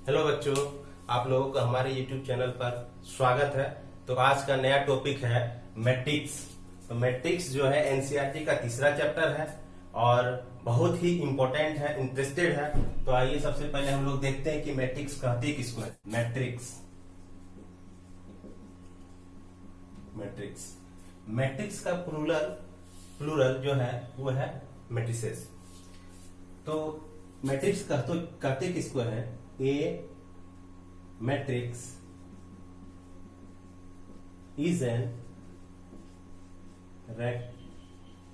Hello बच्चों, आप लोगों का हमारे YouTube चैनल पर स्वागत है। तो आज का नया टॉपिक है मैट्रिक्स। तो मैट्रिक्स जो है एनसीईआरटी का तीसरा चैप्टर है और बहुत ही इंपॉर्टेंट है, इंटरेस्टेड है। तो आइए सबसे पहले हम लोग देखते हैं कि मैट्रिक्स कहते किसको है। मैट्रिक्स मैट्रिक्स मैट्रिक्स का प्लूरल जो है वो है मैट्रिसेस। तो मैट्रिक्स कहते किसको है? A matrix is an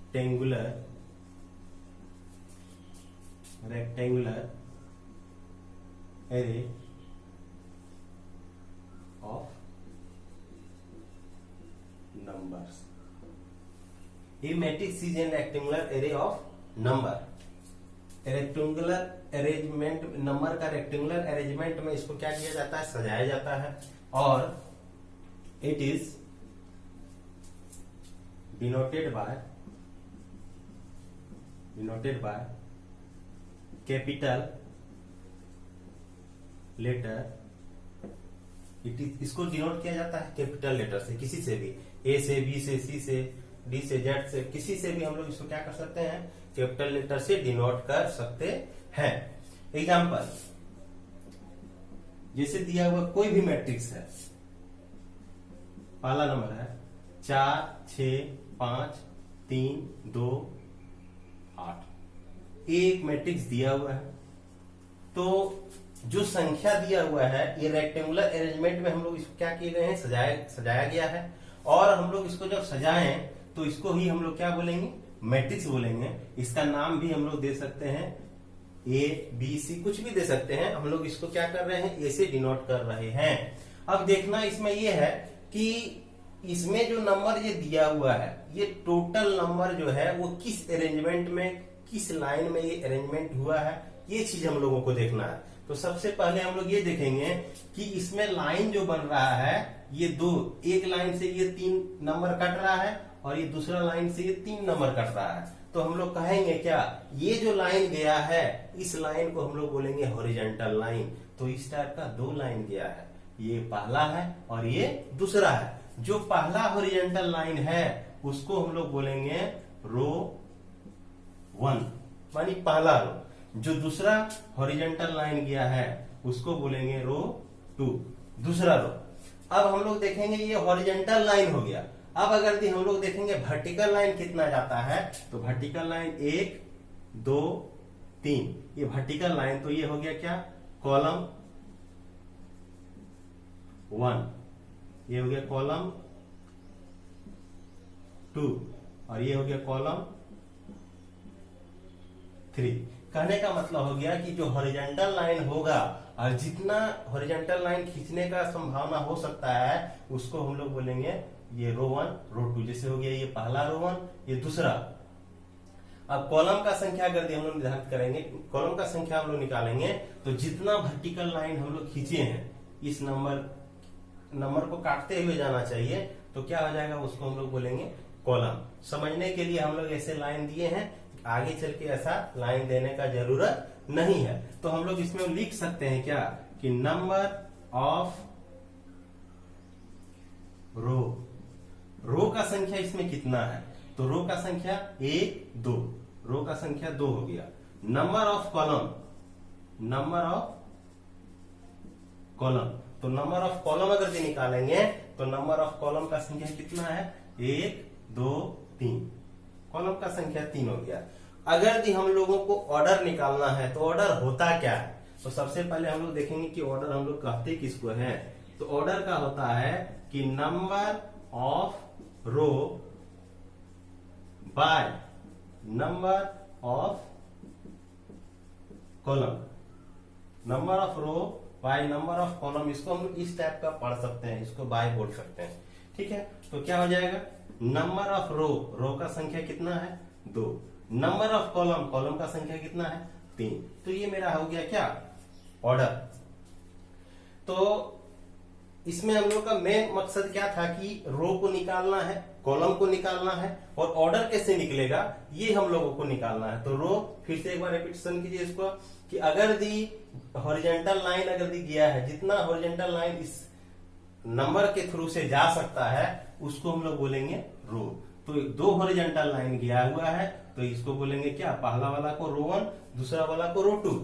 rectangular array of numbers. A matrix is a rectangular array of number. Rectangular arrangement, number का रेक्टेंगुलर अरेंजमेंट में इसको क्या किया जाता है? सजाया जाता है। और it is denoted by capital letter. इसको डिनोट किया जाता है कैपिटल लेटर से, किसी से भी, ए से, बी से, सी से, डी से, जेड से, किसी से भी हम लोग इसको क्या कर सकते हैं? कैपिटल लेटर से डिनोट कर सकते हैं। एग्जाम्पल, जैसे दिया हुआ कोई भी मैट्रिक्स है, पहला नंबर है 4 6 5 3 2 8। एक मैट्रिक्स दिया हुआ है। तो जो संख्या दिया हुआ है, ये रेक्टेंगुलर अरेंजमेंट में हम लोग इसको क्या किए गए हैं? सजाया गया है। और हम लोग इसको जब सजाएं तो इसको ही हम लोग क्या बोलेंगे? मैट्रिक्स बोलेंगे। इसका नाम भी हम लोग दे सकते हैं ए बी सी, कुछ भी दे सकते हैं। हम लोग इसको क्या कर रहे हैं? ए से डिनोट कर रहे हैं। अब देखना इसमें यह है कि इसमें जो नंबर ये दिया हुआ है, ये टोटल नंबर जो है वो किस अरेंजमेंट में, किस लाइन में ये अरेंजमेंट हुआ है, ये चीज हम लोगों को देखना है। तो सबसे पहले हम लोग ये देखेंगे कि इसमें लाइन जो बन रहा है, ये दो, एक लाइन से ये 3 नंबर कट रहा है और ये दूसरा लाइन से ये 3 नंबर कट रहा है। तो हम लोग कहेंगे क्या? ये जो लाइन गया है, इस लाइन को हम लोग बोलेंगे हॉरिजॉन्टल लाइन। तो इस टाइप का 2 लाइन गया है, ये पहला है और ये दूसरा है। जो पहला हॉरिजॉन्टल लाइन है उसको हम लोग बोलेंगे रो 1, मानी पहला रो। जो दूसरा हॉरिजॉन्टल लाइन गया है उसको बोलेंगे रो 2, दूसरा रो। अब हम लोग देखेंगे ये हॉरिजॉन्टल लाइन हो गया। अब अगर हम लोग देखेंगे वर्टिकल लाइन कितना जाता है, तो वर्टिकल लाइन 1 2 3, ये वर्टिकल लाइन। तो ये हो गया क्या? कॉलम 1, ये हो गया कॉलम 2 और ये हो गया कॉलम 3। कहने का मतलब हो गया कि जो हॉरिजॉन्टल लाइन होगा और जितना हॉरिजॉन्टल लाइन खींचने का संभावना हो सकता है उसको हम लोग बोलेंगे ये रो 1 रो 2। जैसे हो गया ये पहला रो 1, ये दूसरा। अब कॉलम का संख्या अगर हम लोग निर्धारित करेंगे, कॉलम का संख्या हम लोग निकालेंगे, तो जितना वर्टिकल लाइन हम लोग खींचे हैं, इस नंबर को काटते हुए जाना चाहिए। तो क्या हो जाएगा? उसको हम लोग बोलेंगे कॉलम। समझने के लिए हम लोग ऐसे लाइन दिए हैं, आगे चल के ऐसा लाइन देने का जरूरत नहीं है। तो हम लोग इसमें लिख सकते हैं क्या कि नंबर ऑफ रो का संख्या इसमें कितना है? तो रो का संख्या 1 2, रो का संख्या 2 हो गया। नंबर ऑफ कॉलम, तो नंबर ऑफ कॉलम अगर भी निकालेंगे तो नंबर ऑफ कॉलम का संख्या कितना है? 1 2 3, कॉलम का संख्या 3 हो गया। अगर हम लोगों को ऑर्डर निकालना है तो ऑर्डर होता क्या है? तो सबसे पहले हम लोग देखेंगे कि ऑर्डर हम लोग कहते किसको है। तो ऑर्डर का होता है कि number of row by number of column, number of row by number of column. इसको हम इस टाइप का पढ़ सकते हैं, इसको बाय बोल सकते हैं। ठीक है, तो क्या हो जाएगा? नंबर ऑफ रो का संख्या कितना है? 2। नंबर ऑफ कॉलम का संख्या कितना है? 3। तो ये मेरा हो गया क्या? ऑर्डर। तो इसमें हम लोग का मेन मकसद क्या था कि रो को निकालना है कॉलम को निकालना है, और ऑर्डर कैसे निकलेगा ये हम लोगों को निकालना है। तो रो फिर से एक बार रिपीटेशन कीजिए इसको, कि अगर दी हॉरिजॉन्टल लाइन अगर दी गया है, जितना हॉरिजॉन्टल लाइन इस नंबर के थ्रू से जा सकता है उसको हम लोग बोलेंगे रो। तो 2 हॉरिजॉन्टल लाइन गया हुआ है तो इसको बोलेंगे क्या, पहला वाला को रो 1, दूसरा वाला को रो 2।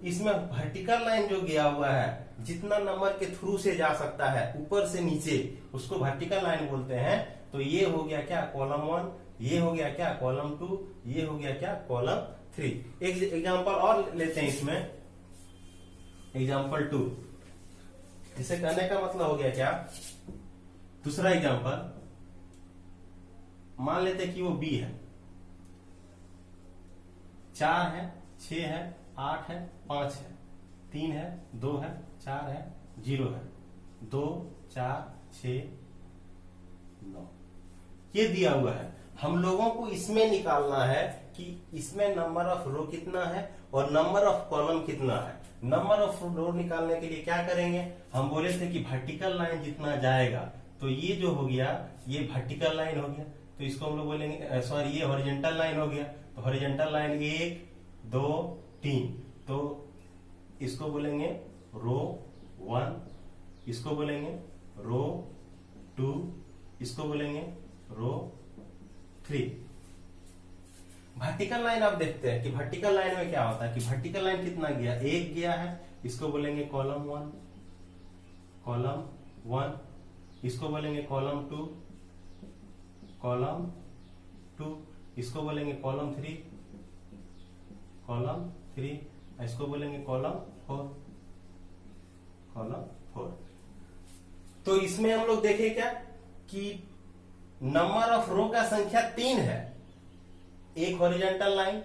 इसमें वर्टिकल लाइन जो गया हुआ है, जितना नंबर के थ्रू से जा सकता है ऊपर से नीचे, उसको वर्टिकल लाइन बोलते हैं। तो ये हो गया क्या, कॉलम 1, ये हो गया क्या, कॉलम 2, ये हो गया क्या, कॉलम 3। एक एग्जांपल और लेते हैं इसमें, एग्जांपल 2। इसे कहने का मतलब हो गया क्या, दूसरा एग्जांपल मान लेते हैं कि वो बी है, 4 है, 6 है, 8 है, 5 है, 3 है, 2 है, 4 है, 0 है, 2, 4, 6, 9 ये दिया हुआ है। हम लोगों को इसमें निकालना है कि इसमें नंबर ऑफ रो कितना है और नंबर ऑफ कॉलम कितना है। नंबर ऑफ रो निकालने के लिए क्या करेंगे, हम बोले थे कि वर्टिकल लाइन जितना जाएगा, तो ये जो हो गया ये वर्टिकल लाइन हो गया, तो इसको हम लोग बोलेंगे, सॉरी ये हॉरिजॉन्टल लाइन हो गया। तो हॉरिजॉन्टल लाइन 1, 2, 3, तो इसको बोलेंगे रो 1, इसको बोलेंगे रो 2, इसको बोलेंगे रो 3। वर्टिकल लाइन आप देखते हैं कि वर्टिकल लाइन में क्या होता है कि वर्टिकल लाइन कितना गया, 1 गया है, इसको बोलेंगे कॉलम 1, कॉलम 1, इसको बोलेंगे कॉलम 2, कॉलम 2, इसको बोलेंगे कॉलम 3, कॉलम 3, इसको बोलेंगे कॉलम 4, कॉलम 4। तो इसमें हम लोग देखें क्या कि नंबर ऑफ रो का संख्या 3 है, एक हॉरिजॉन्टल लाइन,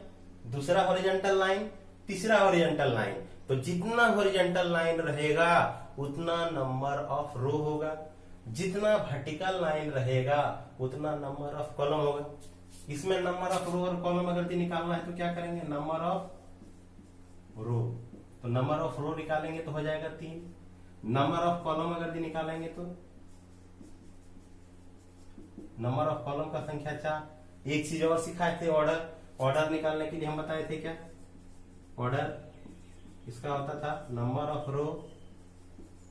दूसरा हॉरिजॉन्टल लाइन, तीसरा हॉरिजॉन्टल लाइन। तो जितना हॉरिजॉन्टल लाइन रहेगा उतना नंबर ऑफ रो होगा, जितना वर्टिकल लाइन रहेगा उतना नंबर ऑफ कॉलम होगा। इसमें नंबर ऑफ रो और कॉलम अगर निकालना है तो क्या करेंगे, नंबर ऑफ रो, तो नंबर ऑफ रो निकालेंगे तो हो जाएगा 3, नंबर ऑफ कॉलम अगर निकालेंगे तो नंबर ऑफ कॉलम का संख्या 4। एक चीज और सिखाए थे, ऑर्डर। ऑर्डर निकालने के लिए हम बताए थे क्या, ऑर्डर इसका होता था number of row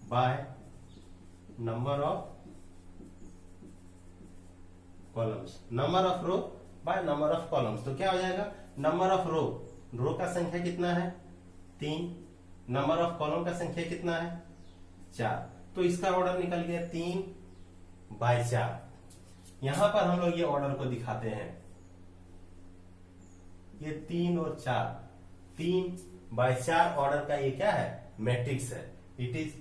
by number of columns, number of row by number of columns. तो क्या हो जाएगा, नंबर ऑफ रो, रो का संख्या कितना है 3, नंबर ऑफ कॉलम का संख्या कितना है 4, तो इसका ऑर्डर निकल गया 3/4। यहां पर हम लोग ये ऑर्डर को दिखाते हैं, ये 3 और 4, 3/4 ऑर्डर का ये क्या है, मैट्रिक्स है। It is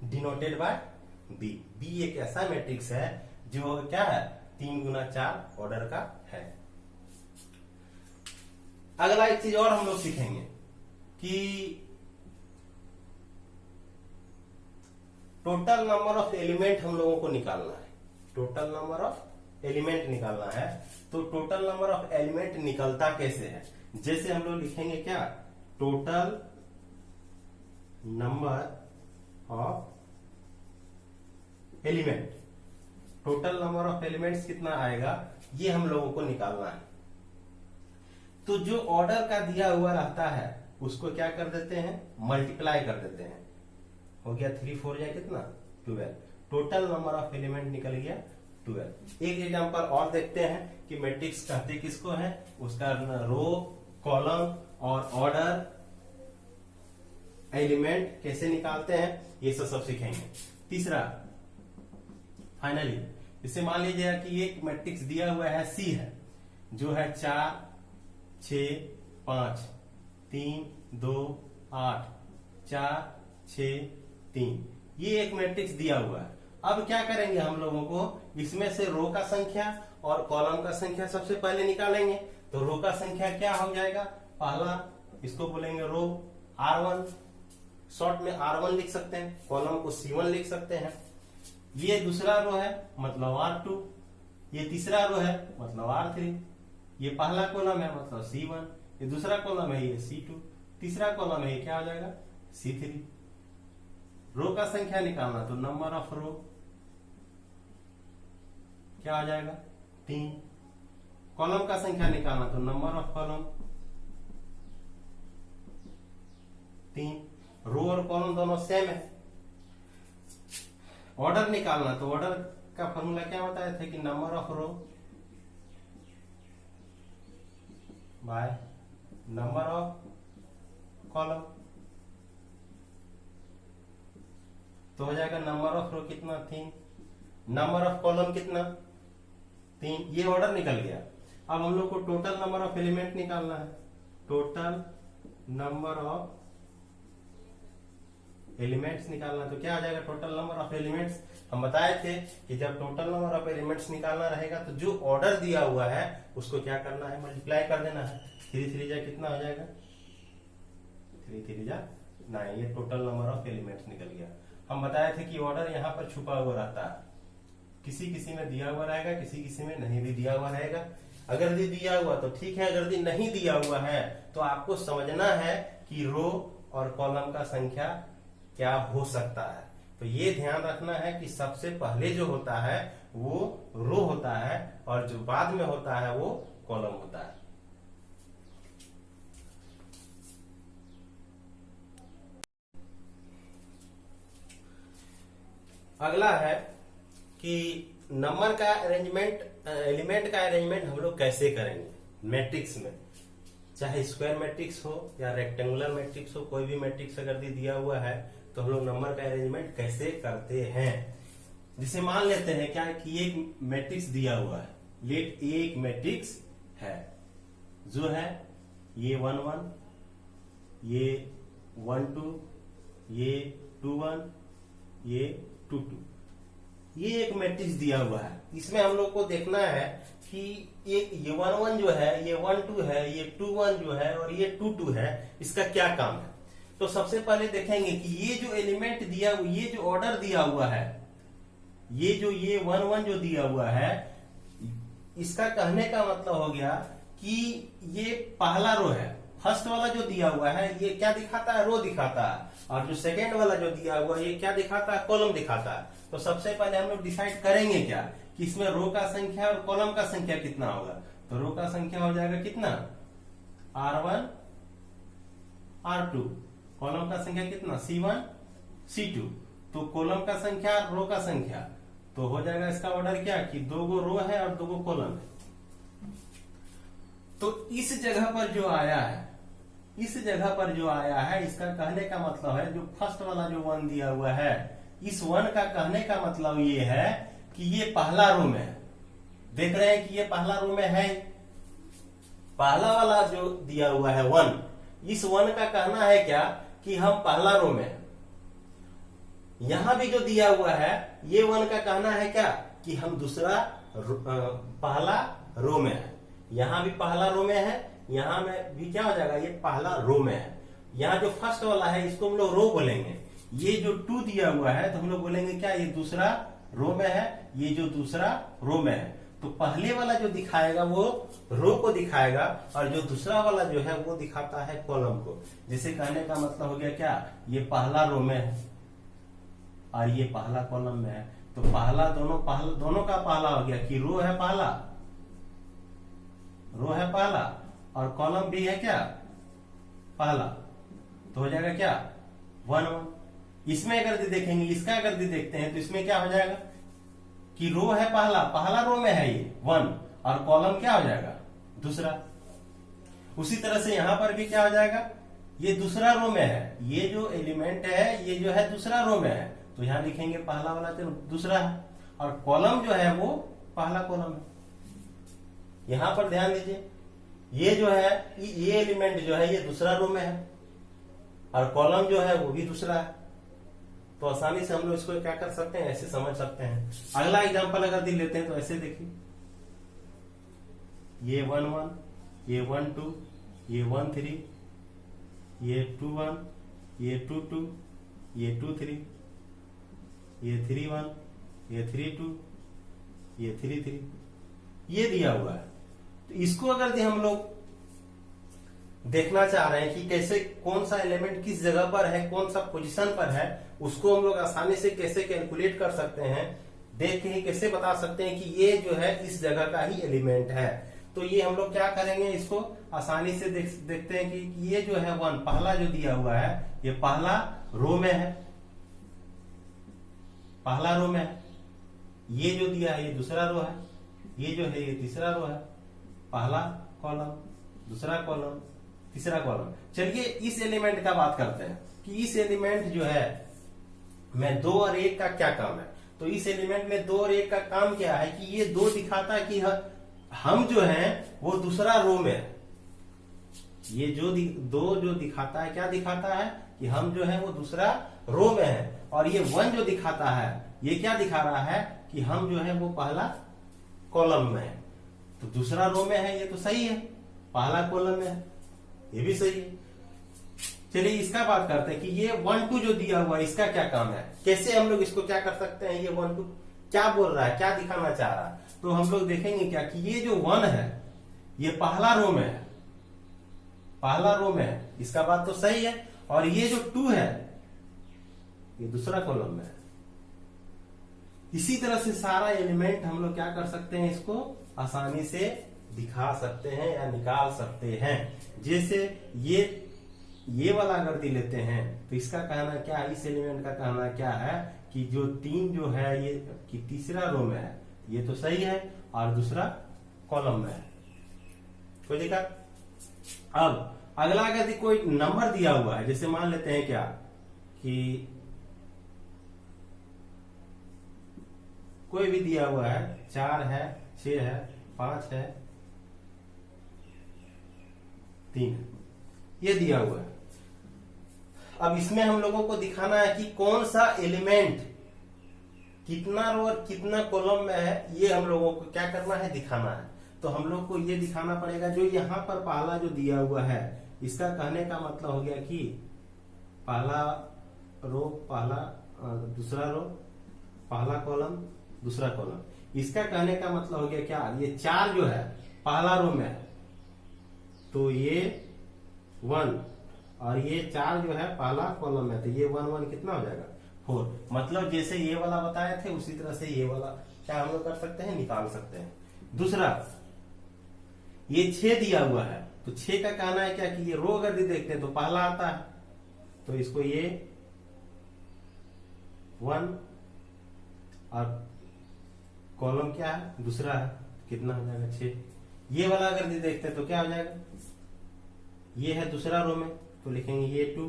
denoted by B. B एक ऐसा मैट्रिक्स है जो क्या है 3 गुना 4 ऑर्डर का है। अगला एक चीज और हम लोग सीखेंगे कि टोटल नंबर ऑफ एलिमेंट हम लोगों को निकालना है, टोटल नंबर ऑफ एलिमेंट निकालना है। तो टोटल नंबर ऑफ एलिमेंट निकलता कैसे है, जैसे हम लोग लिखेंगे क्या, total number of element, total number of elements कितना आएगा ये हम लोगों को निकालना है। तो जो ऑर्डर का दिया हुआ रहता है उसको क्या कर देते हैं, मल्टीप्लाई कर देते हैं, हो गया 3 4 या कितना 12, टोटल नंबर ऑफ एलिमेंट निकल गया 12। एक एग्जांपल और देखते हैं कि मैट्रिक्स कहते किसको है, उसका रो, कॉलम और ऑर्डर एलिमेंट कैसे निकालते हैं ये सब सीखेंगे। तीसरा फाइनली, इसे मान लीजिए कि एक मैट्रिक्स दिया हुआ है सी है, जो है 4 6 5 3 2 8 4 6 3, ये एक मैट्रिक्स दिया हुआ है। अब क्या करेंगे हम लोगों को, इसमें से रो का संख्या और कॉलम का संख्या सबसे पहले निकालेंगे। तो रो का संख्या क्या हो जाएगा, पहला इसको बोलेंगे रो R1, शॉर्ट में R1 लिख सकते हैं, कॉलम को C1 लिख सकते हैं। ये दूसरा रो है मतलब R2, ये तीसरा रो है मतलब R3, ये पहला कॉलम है मतलब C1, ये दूसरा कॉलम है ये C2, तीसरा कॉलम है ये क्या हो जाएगा C3। रो का संख्या निकालना तो नंबर ऑफ रो क्या आ जाएगा 3। कॉलम का संख्या निकालना तो नंबर ऑफ कॉलम 3। रो और कॉलम दोनों सेम है। ऑर्डर निकालना तो ऑर्डर का फॉर्मूला क्या बताया था कि number of row by number of column, तो हो जाएगा नंबर ऑफ रो कितना 3, नंबर ऑफ कॉलम कितना 3। ये ऑर्डर निकल गया। अब हम लोग को टोटल नंबर ऑफ एलिमेंट निकालना है। टोटल नंबर ऑफ एलिमेंट्स निकालना तो क्या आ जाएगा टोटल नंबर ऑफ एलिमेंट्स। हम बताए थे कि जब टोटल नंबर ऑफ एलिमेंट्स निकालना रहेगा तो जो ऑर्डर दिया हुआ है उसको क्या करना है, मल्टीप्लाई कर देना है। 3 3 जा कितना हो जाएगा 3 3 जा 9। ये टोटल नंबर ऑफ एलिमेंट्स निकल गया। हम बताए थे कि ऑर्डर यहाँ पर छुपा हुआ रहता है, किसी किसी में दिया हुआ रहेगा, किसी किसी में नहीं भी दिया हुआ रहेगा। अगर ये दिया हुआ तो ठीक है, अगर ये नहीं दिया हुआ है तो आपको समझना है कि रो और कॉलम का संख्या क्या हो सकता है। तो ये ध्यान रखना है कि सबसे पहले जो होता है वो रो होता है और जो बाद में होता है वो कॉलम होता है। अगला है कि नंबर का अरेंजमेंट, एलिमेंट का अरेंजमेंट हम लोग कैसे करेंगे मैट्रिक्स में, चाहे स्क्वायर मैट्रिक्स हो या रेक्टेंगुलर मैट्रिक्स हो, कोई भी मैट्रिक्स अगर दिया हुआ है तो हम लोग नंबर का अरेंजमेंट कैसे करते हैं। जिसे मान लेते हैं क्या कि एक मैट्रिक्स दिया हुआ है, लेट एक मैट्रिक्स है जो है ये 1 1, ये 1 2, ये 2 1, ये 2 2। ये एक मैट्रिक्स दिया हुआ है। इसमें हम लोग को देखना है कि एक ये 1 1 जो है, ये 1 2 है, ये 2 1 जो है और ये 2 2 है, इसका क्या काम है। तो सबसे पहले देखेंगे कि ये जो एलिमेंट दिया हुआ, ये जो ऑर्डर दिया हुआ है, ये जो ये 1 1 जो दिया हुआ है, इसका कहने का मतलब हो गया कि ये पहला रो है। फर्स्ट वाला जो दिया हुआ है ये क्या दिखाता है, रो दिखाता है, और जो सेकेंड वाला जो दिया हुआ है ये क्या दिखाता है, कॉलम दिखाता है। तो सबसे पहले हम लोग डिसाइड करेंगे क्या कि इसमें रो का संख्या और कॉलम का संख्या कितना होगा। तो रो का संख्या हो जाएगा कितना R1 R2, कॉलम का संख्या कितना C1 C2। तो कॉलम का संख्या रो का संख्या, तो हो जाएगा इसका ऑर्डर क्या कि 2 गो रो है और 2 गो कॉलम है। तो इस जगह पर जो आया है, इस जगह पर जो आया है, इसका कहने का मतलब है जो फर्स्ट वाला जो 1 दिया हुआ है, इस 1 का कहने का मतलब ये है कि ये पहला रो में है। देख रहे हैं कि ये पहला रो में है। पहला वाला जो दिया हुआ है 1, इस 1 का कहना है क्या कि हम पहला रो में है। यहां भी जो दिया हुआ है ये 1 का कहना है क्या कि हम दूसरा पहला रो में है। यहां भी पहला रो में है, यहां में भी क्या हो जाएगा, ये पहला रो में है। यहां जो फर्स्ट वाला है इसको हम लोग रो बोलेंगे। ये जो 2 दिया हुआ है तो हम लोग बोलेंगे क्या, ये दूसरा रो में है, ये जो दूसरा रो में है। तो पहले वाला जो दिखाएगा वो रो को दिखाएगा और जो दूसरा वाला जो है वो दिखाता है कॉलम को। जिसे कहने का मतलब हो गया क्या, ये पहला रो में है और ये पहला कॉलम में है। तो पहला दोनों का पहला हो गया कि रो है पहला, रो है पहला और कॉलम भी है क्या पहला। तो हो जाएगा क्या 1 1। इसमें अगर देखेंगे, इसका अगर देखते हैं तो इसमें क्या हो जाएगा कि रो है पहला रो में है ये 1 और कॉलम क्या हो जाएगा दूसरा। उसी तरह से यहां पर भी क्या हो जाएगा, ये दूसरा रो में है, ये जो एलिमेंट है ये जो है दूसरा रो में है। तो यहां लिखेंगे पहला वाला चलो दूसरा है और कॉलम जो है वो पहला कॉलम है। यहां पर ध्यान दीजिए, ये जो है ये एलिमेंट जो है ये दूसरा रो में है और कॉलम जो है वो भी दूसरा है। तो आसानी से हम लोग इसको क्या कर सकते हैं, ऐसे समझ सकते हैं। अगला एग्जांपल अगर दिल लेते हैं तो ऐसे देखिए, ये 1 1, ये 1 2, ये 1 3, ये 2 1, ये 2 2, ये 2 3, ये 3 1, ये 3 2, ये 3 3, ये दिया हुआ है। तो इसको अगर हम लोग देखना चाह रहे हैं कि कैसे कौन सा एलिमेंट किस जगह पर है, कौन सा पोजीशन पर है, उसको हम लोग आसानी से कैसे कैलकुलेट कर सकते हैं। देख के ही कैसे बता सकते हैं कि ये जो है इस जगह का ही एलिमेंट है। तो ये हम लोग क्या करेंगे, इसको आसानी से देखते हैं कि ये जो है 1 पहला जो दिया हुआ है ये पहला रो में है, पहला रो में है। ये जो दिया है ये दूसरा रो है, ये जो है ये तीसरा रो है। पहला कॉलम, दूसरा कॉलम, तीसरा कॉलम। चलिए इस एलिमेंट का बात करते हैं कि इस एलिमेंट जो है में 2 और 1 का क्या काम है। तो इस एलिमेंट में 2 और 1 का काम क्या है कि ये 2 दिखाता है कि हम जो है वो दूसरा रो में है। ये जो 2 जो दिखाता है, क्या दिखाता है कि हम जो है वो दूसरा रो में है। और ये 1 जो दिखाता है ये क्या दिखा रहा है कि हम जो है वो पहला कॉलम में है। तो दूसरा रो में है, ये तो सही है, पहला कॉलम में है, ये भी सही है। चलिए इसका बात करते हैं कि ये 1 2 जो दिया हुआ है इसका क्या काम है, कैसे हम लोग इसको क्या कर सकते हैं। ये 1 2 क्या बोल रहा है, क्या दिखाना चाह रहा है। तो हम लोग देखेंगे क्या कि ये जो 1 है ये पहला रो में है, पहला रो में है, इसका बात तो सही है। और ये जो 2 है ये दूसरा कॉलम में है। इसी तरह से सारा एलिमेंट हम लोग क्या कर सकते हैं, इसको आसानी से दिखा सकते हैं या निकाल सकते हैं। जैसे ये वाला अगर लेते हैं तो इसका कहना क्या है, इस एलिमेंट का कहना क्या है कि जो 3 जो है ये कि तीसरा रो में है, ये तो सही है, और दूसरा कॉलम में है। कोई दिक्कत। अब अगला अगर कोई नंबर दिया हुआ है, जैसे मान लेते हैं क्या कि कोई भी दिया हुआ है 4 है, 6 है, 5 है, 3 है, ये दिया हुआ है। अब इसमें हम लोगों को दिखाना है कि कौन सा एलिमेंट कितना रो और कितना कॉलम में है, ये हम लोगों को क्या करना है, दिखाना है। तो हम लोग को ये दिखाना पड़ेगा जो यहाँ पर पहला जो दिया हुआ है, इसका कहने का मतलब हो गया कि पहला रो, पहला दूसरा रो, पहला कॉलम, दूसरा कॉलम। इसका कहने का मतलब हो गया क्या, ये 4 जो है पहला रो में है, तो ये 1, और ये 4 जो है पहला कॉलम में, तो ये 1 1 कितना हो जाएगा, 4। मतलब जैसे ये वाला बताए थे उसी तरह से ये वाला क्या हम लोग कर सकते हैं, निकाल सकते हैं। दूसरा ये 6 दिया हुआ है, तो 6 का कहना है क्या कि ये रो अगर देखते हैं तो पहला आता है, तो इसको ये 1 और कॉलम क्या है, दूसरा है, कितना हो जाएगा 6। ये वाला अगर देखते हैं तो क्या हो जाएगा, ये है दूसरा रो में, तो लिखेंगे ये 2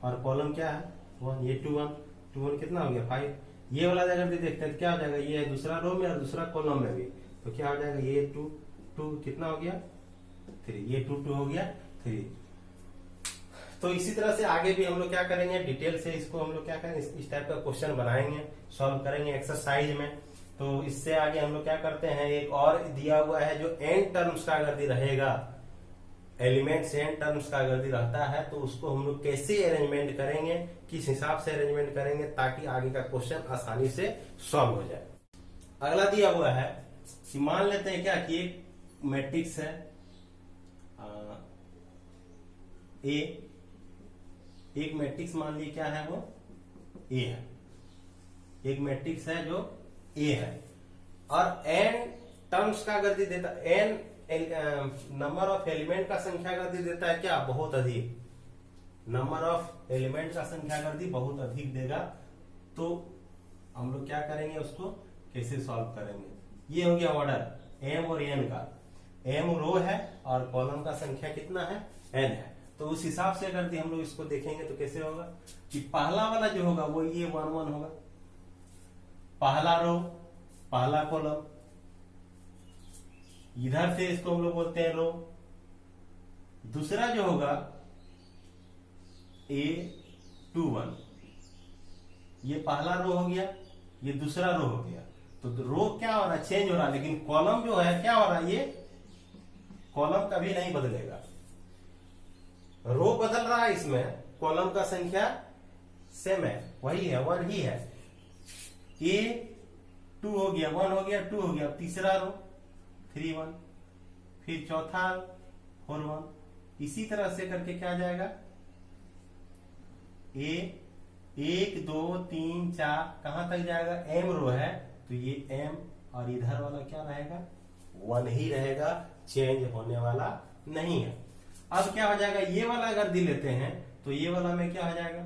और कॉलम क्या है 1, ये 2 1 2 1 कितना हो गया 5। ये वाला अगर देखते हैं तो क्या हो जाएगा, ये है दूसरा रो में और दूसरा कॉलम में भी, तो क्या हो जाएगा, ये 2 2 कितना हो गया 3, ये 2 2 हो गया 3। तो इसी तरह से आगे भी हम लोग क्या करेंगे, डिटेल से इसको हम लोग क्या करेंगे, इस टाइप का क्वेश्चन बनाएंगे, सॉल्व करेंगे एक्सरसाइज में। तो इससे आगे हम लोग क्या करते हैं, एक और दिया हुआ है जो n टर्म्स का अगर रहेगा, एलिमेंट्स n टर्म्स का अगर रहता है, तो उसको हम लोग कैसे अरेंजमेंट करेंगे, किस हिसाब से अरेंजमेंट करेंगे ताकि आगे का क्वेश्चन आसानी से सॉल्व हो जाए। अगला दिया हुआ है कि मान लेते हैं क्या कि एक मैट्रिक्स है ए, एक मैट्रिक्स मान लीजिए क्या है वो ए है, एक मैट्रिक्स है जो ए है, और n टर्म्स का अगर देता n नंबर ऑफ एलिमेंट का संख्या अगर देता है क्या, बहुत अधिक, नंबर ऑफ एलिमेंट का संख्या अगर बहुत अधिक देगा, तो हम लोग क्या करेंगे, उसको कैसे सॉल्व करेंगे। ये हो गया ऑर्डर m और n का, m रो है और कॉलम का संख्या कितना है, n है। तो उस हिसाब से अगर हम लोग इसको देखेंगे तो कैसे होगा कि पहला वाला जो होगा वो ये 1 1 होगा, पहला रो पहला कॉलम, इधर से इसको हम लोग बोलते हैं रो। दूसरा जो होगा A 2 1, ये पहला रो हो गया, ये दूसरा रो हो गया। तो रो क्या हो रहा है, चेंज हो रहा है, लेकिन कॉलम जो है क्या हो रहा है, ये कॉलम कभी नहीं बदलेगा। रो बदल रहा है, इसमें कॉलम का संख्या सेम है, वही है 1 ही है। A 2 हो गया, 1 हो गया, 2 हो गया, तीसरा रो 3 1, फिर चौथा 4 1, इसी तरह से करके क्या आ जाएगा, A 1 2 3 4 कहां तक जाएगा, एम रो है तो ये एम, और इधर वाला क्या रहेगा, 1 ही रहेगा, चेंज होने वाला नहीं है। अब क्या हो जाएगा, ये वाला अगर दी लेते हैं तो ये वाला में क्या हो जाएगा,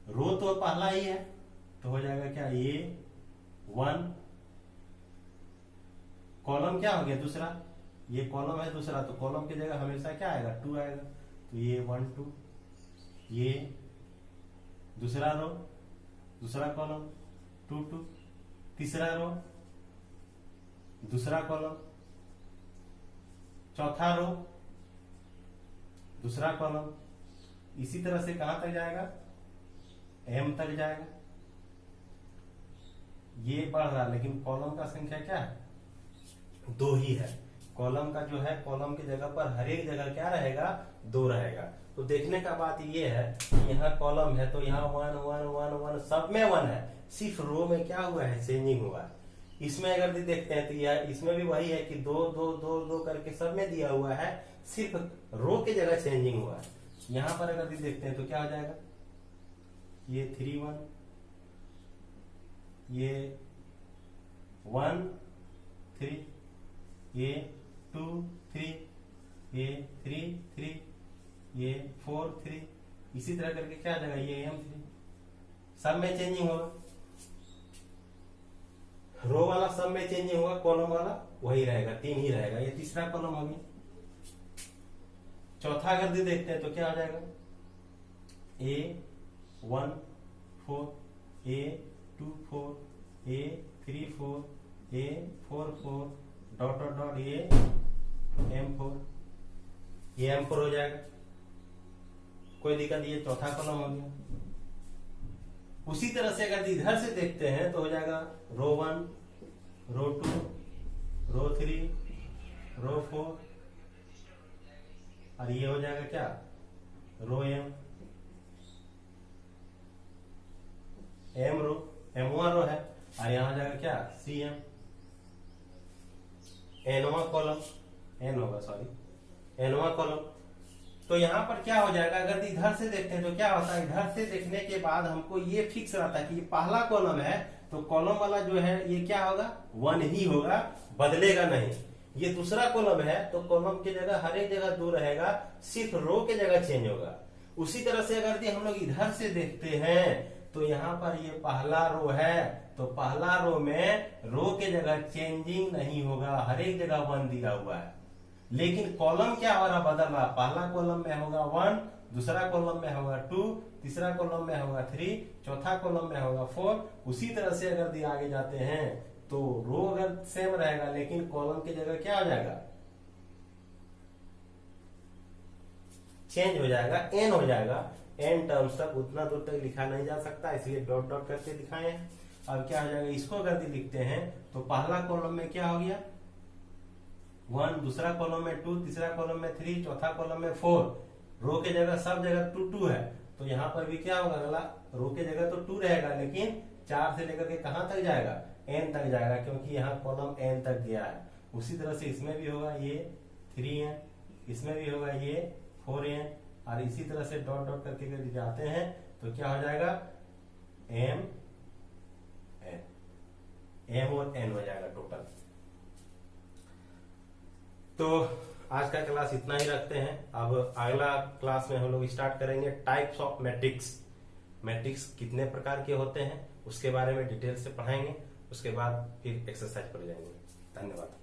रो तो पहला ही है तो हो जाएगा क्या, ये 1, कॉलम क्या हो गया दूसरा, ये कॉलम है दूसरा तो कॉलम की जगह हमेशा क्या आएगा, 2 आएगा, तो ये 1 2, ये दूसरा रो, दूसरा कॉलम 2 2, तीसरा रो, दूसरा कॉलम, चौथा रो, दूसरा कॉलम, इसी तरह से कहां तक जाएगा, एम तक जाएगा। ये बढ़ रहा लेकिन कॉलम का संख्या क्या है, 2 ही है। कॉलम का जो है, कॉलम की जगह पर हर एक जगह क्या रहेगा, 2 रहेगा। तो देखने का बात ये है कि यहाँ कॉलम है तो यहाँ 1 1 1 1 सब में 1 है, सिर्फ रो में क्या हुआ है, चेंजिंग हुआ है। इसमें अगर देखते हैं तो यह इसमें भी वही है कि 2 2 2 2 करके सब में दिया हुआ है, सिर्फ रो की जगह चेंजिंग हुआ है। यहाँ पर अगर देखते हैं तो क्या हो जाएगा, ये 3 1, ये 1 3, ये 2 3, ये 3 3, ये 4 3, इसी तरह करके क्या आ जाएगा, ये M3, सब में चेंजिंग होगा, रो वाला सब में चेंजिंग होगा, कॉलम वाला वही रहेगा, 3 ही रहेगा। ये तीसरा कॉलम हो गया। चौथा अगर देखते हैं तो क्या हो जाएगा, A1 4, A2 4, A3 4, A4 4, dot dot dot, ये M4, ये M4 हो जाएगा, कोई दिक्कत, ये चौथा कॉलम हो गया। उसी तरह से अगर इधर से देखते हैं तो हो जाएगा रो 1, रो 2, रो 3, रो 4, और ये हो जाएगा क्या, रो M रो, M1 रो है, और यहां हो जाएगा क्या, CM, N1 कॉलम, N होगा सॉरी, N1 कॉलम। तो यहाँ पर क्या हो जाएगा, अगर इधर से देखते हैं तो क्या होता है, इधर से देखने के बाद हमको ये फिक्स रहता है कि ये पहला कॉलम है तो कॉलम वाला जो है ये क्या होगा, 1 ही होगा, बदलेगा नहीं। ये दूसरा कॉलम है तो कॉलम की जगह हर एक जगह 2 रहेगा, सिर्फ रो की जगह चेंज होगा। उसी तरह से अगर हम लोग इधर से देखते हैं तो यहाँ पर ये पहला रो है तो पहला रो में रो के जगह चेंजिंग नहीं होगा, हर एक जगह 1 दिया हुआ है। लेकिन कॉलम क्या हो रहा, बदल रहा, पहला कॉलम में होगा 1, दूसरा कॉलम में होगा 2, तीसरा कॉलम में होगा 3, चौथा कॉलम में होगा 4। उसी तरह से अगर आगे जाते हैं तो रो अगर सेम रहेगा लेकिन कॉलम की जगह क्या हो जाएगा, चेंज हो जाएगा, n हो जाएगा। n टर्म्स तक उतना दूर तक लिखा नहीं जा सकता, इसलिए डॉट डॉट करके दिखाए हैं। अब क्या हो जाएगा, इसको अगर लिखते हैं तो पहला कॉलम में क्या हो गया, 1, दूसरा कॉलम में 2, तीसरा कॉलम में 3, चौथा कॉलम में 4। रो के जगह सब जगह 2 2 है तो यहाँ पर भी क्या होगा, अगला रो के जगह तो 2 रहेगा लेकिन 4 से लेकर के कहां तक जाएगा, n तक जाएगा, क्योंकि यहाँ कॉलम n तक गया है। उसी तरह से इसमें भी होगा ये 3n, इसमें भी होगा ये 4n, और इसी तरह से डॉट डॉट करके अगर जाते हैं तो क्या हो जाएगा, m और n हो जाएगा टोटल। तो आज का क्लास इतना ही रखते हैं। अब अगला क्लास में हम लोग स्टार्ट करेंगे टाइप्स ऑफ मैट्रिक्स। मैट्रिक्स कितने प्रकार के होते हैं उसके बारे में डिटेल से पढ़ाएंगे, उसके बाद फिर एक्सरसाइज पर जाएंगे। धन्यवाद।